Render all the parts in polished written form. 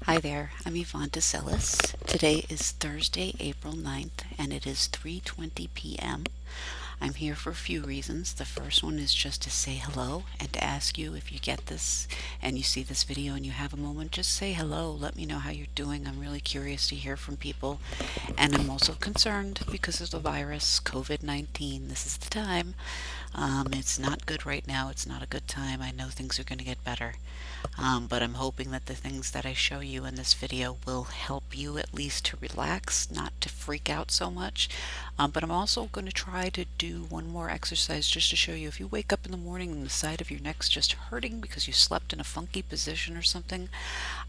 Hi there, I'm Yvonne de Celis. Today is Thursday, April 9th, and it is 3:20 p.m. I'm here for a few reasons. The first one is just to say hello and to ask you, if you get this and you see this video and you have a moment, just say hello. Let me know how you're doing. I'm really curious to hear from people. And I'm also concerned because of the virus, COVID-19. This is the time. It's not good right now. It's not a good time. I know things are going to get better. But I'm hoping that the things that I show you in this video will help you at least to relax, not to freak out so much. But I'm also going to try to do one more exercise just to show you, if you wake up in the morning and the side of your neck's just hurting because you slept in a funky position or something.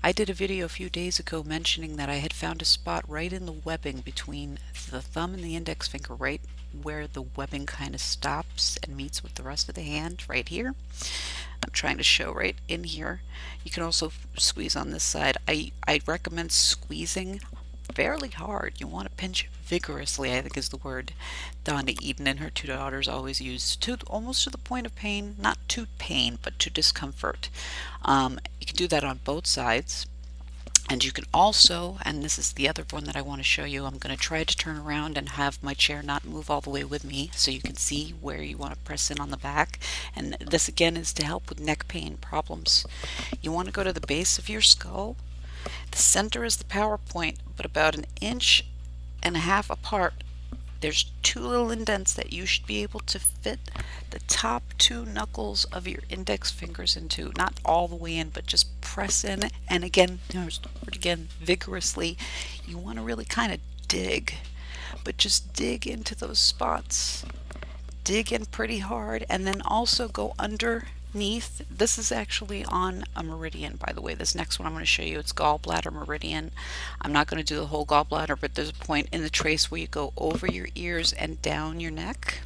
I did a video a few days ago mentioning that I had found a spot right in the webbing between the thumb and the index finger, right where the webbing kind of stops and meets with the rest of the hand, right here. I'm trying to show right in here. You can also squeeze on this side. I recommend squeezing fairly hard. You want to pinch vigorously, I think is the word Donna Eden and her two daughters always use, to almost to the point of pain, not to pain, but to discomfort. You can do that on both sides. And you can also, and this is the other one that I want to show you, I'm going to try to turn around and have my chair not move all the way with me so you can see where you want to press in on the back. And this again is to help with neck pain problems. You want to go to the base of your skull. The center is the power point, but about 1.5 inches apart. There's two little indents that you should be able to fit the top two knuckles of your index fingers into. Not all the way in, but just press in. And again, vigorously. You want to really kind of dig, but just dig into those spots. Dig in pretty hard, and then also go underneath. This is actually on a meridian, by the way. This next one I'm going to show you, it's gallbladder meridian. I'm not going to do the whole gallbladder, but there's a point in the trace where you go over your ears and down your neck,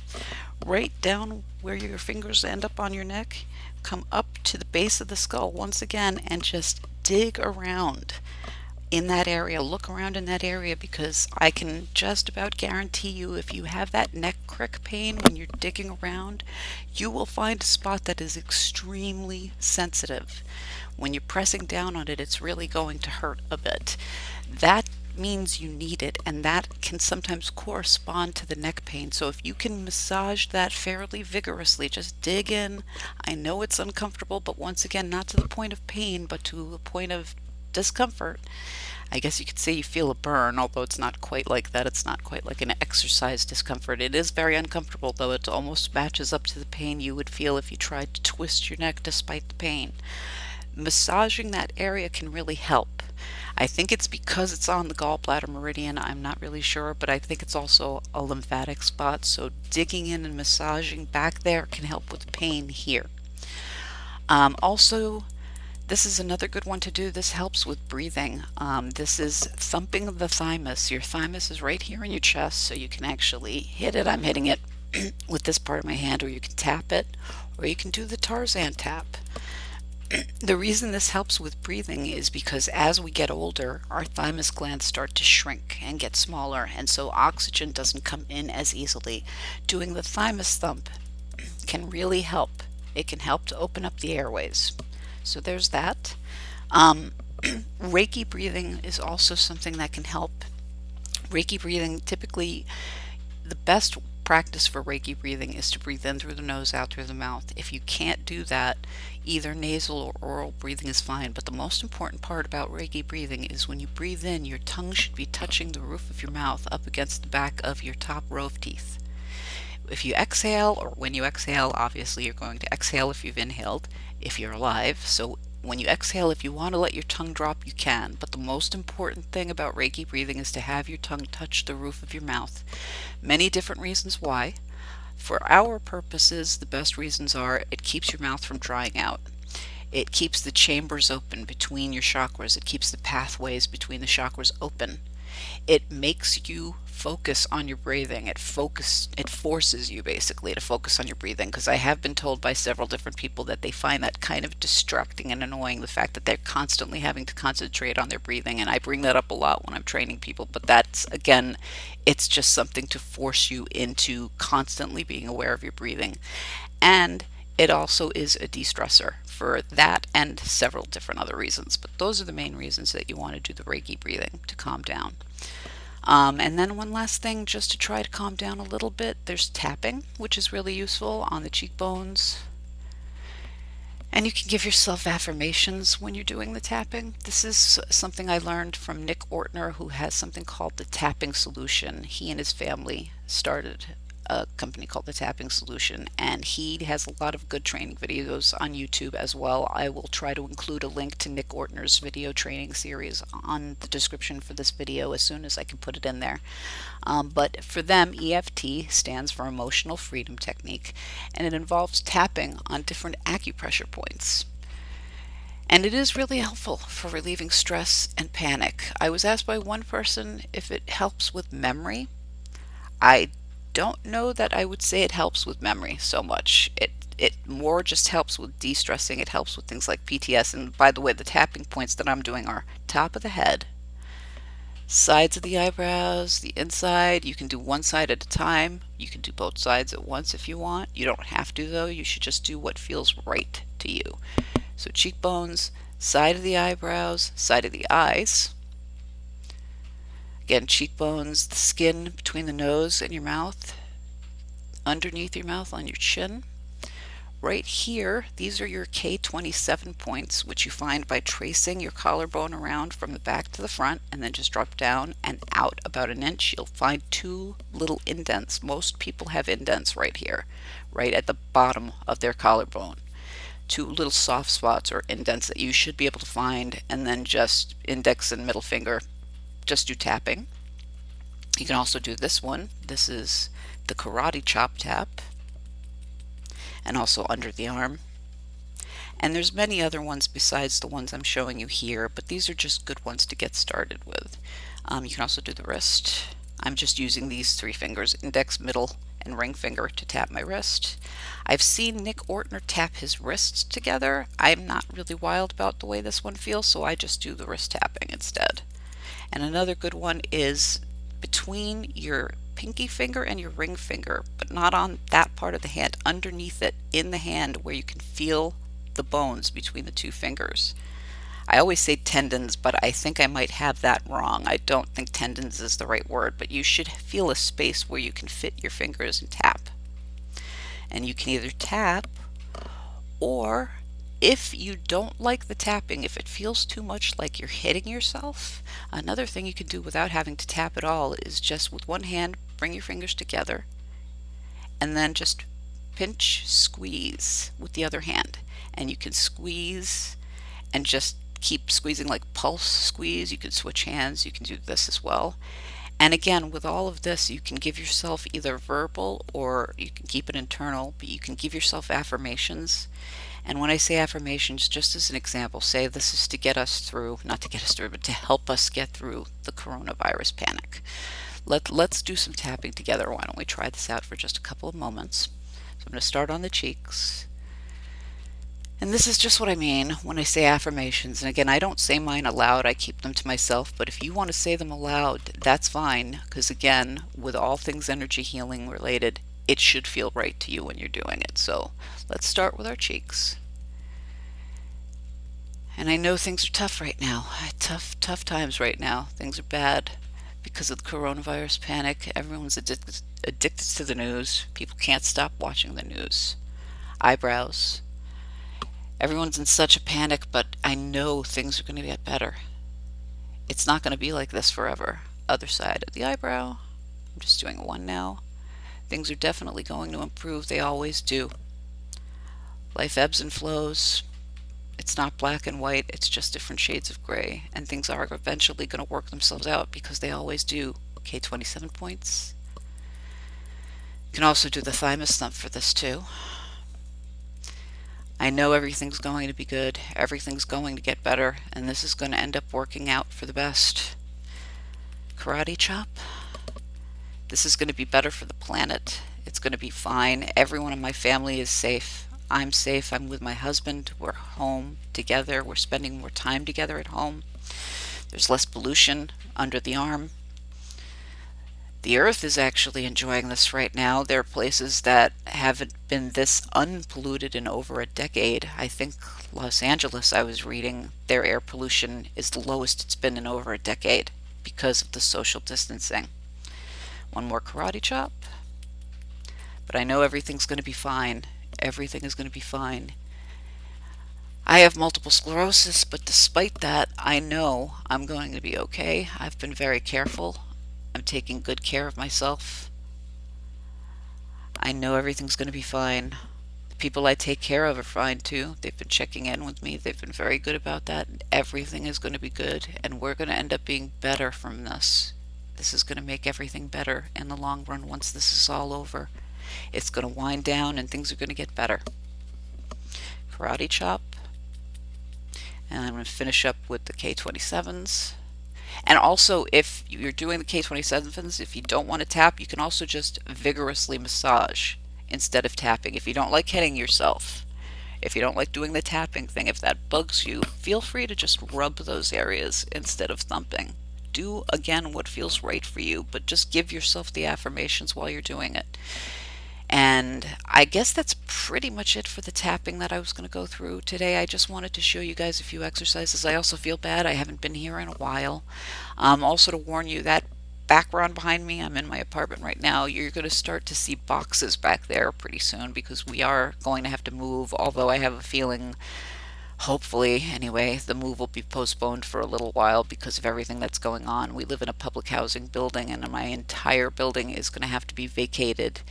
right down where your fingers end up on your neck, come up to the base of the skull once again, and just dig around in that area. Look around in that area, because I can just about guarantee you, if you have that neck crick pain when you're digging around, you will find a spot that is extremely sensitive. When you're pressing down on it, it's really going to hurt a bit. That means you need it, and that can sometimes correspond to the neck pain. So if you can massage that fairly vigorously, just dig in. I know it's uncomfortable, but once again, not to the point of pain, but to a point of discomfort. I guess you could say you feel a burn, although it's not quite like that. It's not quite like an exercise discomfort. It is very uncomfortable, though. It almost matches up to the pain you would feel if you tried to twist your neck despite the pain. Massaging that area can really help. I think it's because it's on the gallbladder meridian. I'm not really sure, but I think it's also a lymphatic spot. So digging in and massaging back there can help with the pain here. Also, this is another good one to do. This helps with breathing. This is thumping of the thymus. Your thymus is right here in your chest, so you can actually hit it. I'm hitting it with this part of my hand, or you can tap it, or you can do the Tarzan tap. The reason this helps with breathing is because as we get older, our thymus glands start to shrink and get smaller, and so oxygen doesn't come in as easily. Doing the thymus thump can really help. It can help to open up the airways. So there's that. Reiki breathing is also something that can help. Reiki breathing, typically the best practice for Reiki breathing is to breathe in through the nose, out through the mouth. If you can't do that, either nasal or oral breathing is fine. But the most important part about Reiki breathing is when you breathe in, your tongue should be touching the roof of your mouth up against the back of your top row of teeth. If you exhale, or when you exhale, obviously you're going to exhale if you've inhaled, if you're alive. So when you exhale, if you want to let your tongue drop, you can. But the most important thing about Reiki breathing is to have your tongue touch the roof of your mouth. Many different reasons why. For our purposes, the best reasons are it keeps your mouth from drying out. It keeps the chambers open between your chakras. It keeps the pathways between the chakras open. It makes you focus on your breathing. It forces you basically to focus on your breathing, because I have been told by several different people that they find that kind of distracting and annoying, the fact that they're constantly having to concentrate on their breathing. And I bring that up a lot when I'm training people, but that's, again, it's just something to force you into constantly being aware of your breathing. And it also is a de-stressor. for that and several different other reasons, but those are the main reasons that you want to do the Reiki breathing to calm down. And then one last thing, just to try to calm down a little bit, there's tapping, which is really useful on the cheekbones. And you can give yourself affirmations when you're doing the tapping. This is something I learned from Nick Ortner, who has something called the Tapping Solution. He and his family started a company called the Tapping Solution, and he has a lot of good training videos on YouTube as well. I will try to include a link to Nick Ortner's video training series on the description for this video as soon as I can put it in there. But for them, EFT stands for Emotional Freedom Technique, and it involves tapping on different acupressure points. And it is really helpful for relieving stress and panic. I was asked by one person if it helps with memory. I don't know that I would say it helps with memory so much. It more just helps with de-stressing. It helps with things like PTS. And by the way, the tapping points that I'm doing are top of the head, sides of the eyebrows, the inside. You can do one side at a time. You can do both sides at once if you want. You don't have to, though. You should just do what feels right to you. So cheekbones, side of the eyebrows, side of the eyes. Again, cheekbones, the skin between the nose and your mouth, underneath your mouth on your chin. Right here, these are your K27 points, which you find by tracing your collarbone around from the back to the front and then just drop down and out about an inch. You'll find two little indents. Most people have indents right here, right at the bottom of their collarbone. Two little soft spots or indents that you should be able to find, and then just index and middle finger. Just do tapping. You can also do this one. This is the karate chop tap, and also under the arm. And there's many other ones besides the ones I'm showing you here, but these are just good ones to get started with. You can also do the wrist. I'm just using these three fingers, index, middle, and ring finger, to tap my wrist. I've seen Nick Ortner tap his wrists together. I'm not really wild about the way this one feels, so I just do the wrist tapping instead. And another good one is between your pinky finger and your ring finger, but not on that part of the hand, underneath it in the hand where you can feel the bones between the two fingers. I always say tendons, but I think I might have that wrong. I don't think tendons is the right word, but you should feel a space where you can fit your fingers and tap. And you can either tap, or if you don't like the tapping, if it feels too much like you're hitting yourself, another thing you can do without having to tap at all is just with one hand, bring your fingers together, and then just pinch, squeeze with the other hand. And you can squeeze and just keep squeezing like pulse squeeze. You can switch hands. You can do this as well. And again, with all of this, you can give yourself either verbal or you can keep it internal, but you can give yourself affirmations. And when I say affirmations, just as an example, say this is to get us through, not to get us through, but to help us get through the coronavirus panic. Let's do some tapping together. Why don't we try this out for just a couple of moments? So I'm going to start on the cheeks. And this is just what I mean when I say affirmations. And again, I don't say mine aloud. I keep them to myself. But if you want to say them aloud, that's fine. Because again, with all things energy healing related, it should feel right to you when you're doing it. So let's start with our cheeks. And I know things are tough right now. Tough times right now. Things are bad because of the coronavirus panic. Everyone's addicted to the news. People can't stop watching the news. Eyebrows. Everyone's in such a panic, but I know things are going to get better. It's not going to be like this forever. Other side of the eyebrow. I'm just doing one now. Things are definitely going to improve. They always do. Life ebbs and flows. It's not black and white. It's just different shades of gray. And things are eventually going to work themselves out because they always do. K27 points. You can also do the thymus thump for this too. I know everything's going to be good. Everything's going to get better. And this is going to end up working out for the best. Karate chop. This is going to be better for the planet. It's going to be fine. Everyone in my family is safe. I'm safe. I'm with my husband. We're home together. We're spending more time together at home. There's less pollution under the arm. The Earth is actually enjoying this right now. There are places that haven't been this unpolluted in over a decade. I think Los Angeles, I was reading, their air pollution is the lowest it's been in over a decade because of the social distancing. One more karate chop, but I know everything's going to be fine. Everything is going to be fine. I have multiple sclerosis, but despite that, I know I'm going to be okay. I've been very careful. I'm taking good care of myself. I know everything's going to be fine. The people I take care of are fine too. They've been checking in with me. They've been very good about that. Everything is going to be good, and we're going to end up being better from this. This is going to make everything better in the long run once this is all over. It's going to wind down and things are going to get better. Karate chop. And I'm going to finish up with the K27s. And also, if you're doing the K27s, if you don't want to tap, you can also just vigorously massage instead of tapping. If you don't like hitting yourself, if you don't like doing the tapping thing, if that bugs you, feel free to just rub those areas instead of thumping. Do, again, what feels right for you, but just give yourself the affirmations while you're doing it. And I guess that's pretty much it for the tapping that I was going to go through today. I just wanted to show you guys a few exercises. I also feel bad. I haven't been here in a while. Also to warn you, that background behind me, I'm in my apartment right now. You're going to start to see boxes back there pretty soon because we are going to have to move, although I have a feeling, hopefully anyway, the move will be postponed for a little while because of everything that's going on. We live in a public housing building and my entire building is going to have to be vacated.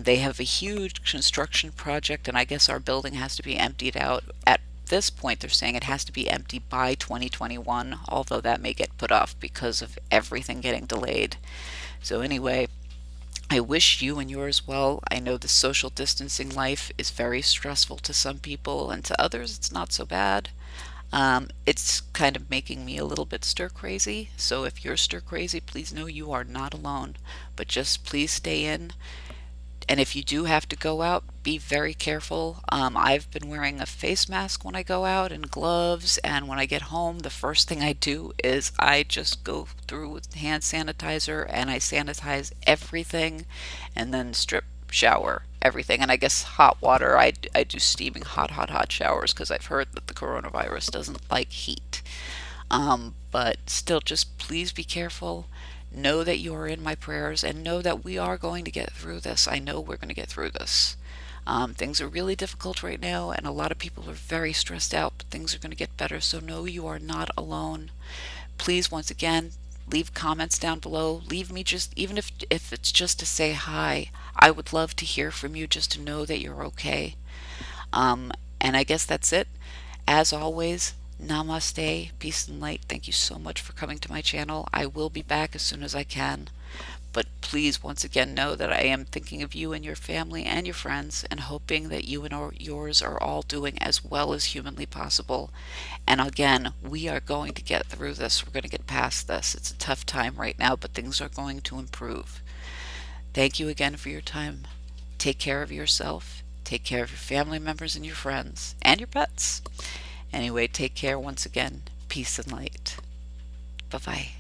They have a huge construction project, and I guess our building has to be emptied out. At this point, they're saying it has to be empty by 2021, although that may get put off because of everything getting delayed. So anyway, I wish you and yours well. I know the social distancing life is very stressful to some people, and to others it's not so bad. It's kind of making me a little bit stir crazy, so if you're stir crazy, please know you are not alone. But just please stay in. And if you do have to go out, be very careful. I've been wearing a face mask when I go out and gloves, and when I get home, the first thing I do is I just go through with hand sanitizer and I sanitize everything and then strip shower everything. And I guess hot water, I do steaming hot showers because I've heard that the coronavirus doesn't like heat. But still, just please be careful. Know that you are in my prayers and know that we are going to get through this. I know we're going to get through this. Things are really difficult right now, and a lot of people are very stressed out, but things are going to get better. So know you are not alone. Please, once again, leave comments down below. Leave me just, even if it's just to say hi. I would love to hear from you just to know that you're okay. And I guess that's it. As always, Namaste, peace and light. Thank you so much for coming to my channel. I will be back as soon as I can. But please, once again, know that I am thinking of you and your family and your friends and hoping that you and yours are all doing as well as humanly possible. And again, we are going to get through this. We're going to get past this. It's a tough time right now, but things are going to improve. Thank you again for your time. Take care of yourself. Take care of your family members and your friends and your pets. Anyway, take care once again. Peace and light. Bye-bye.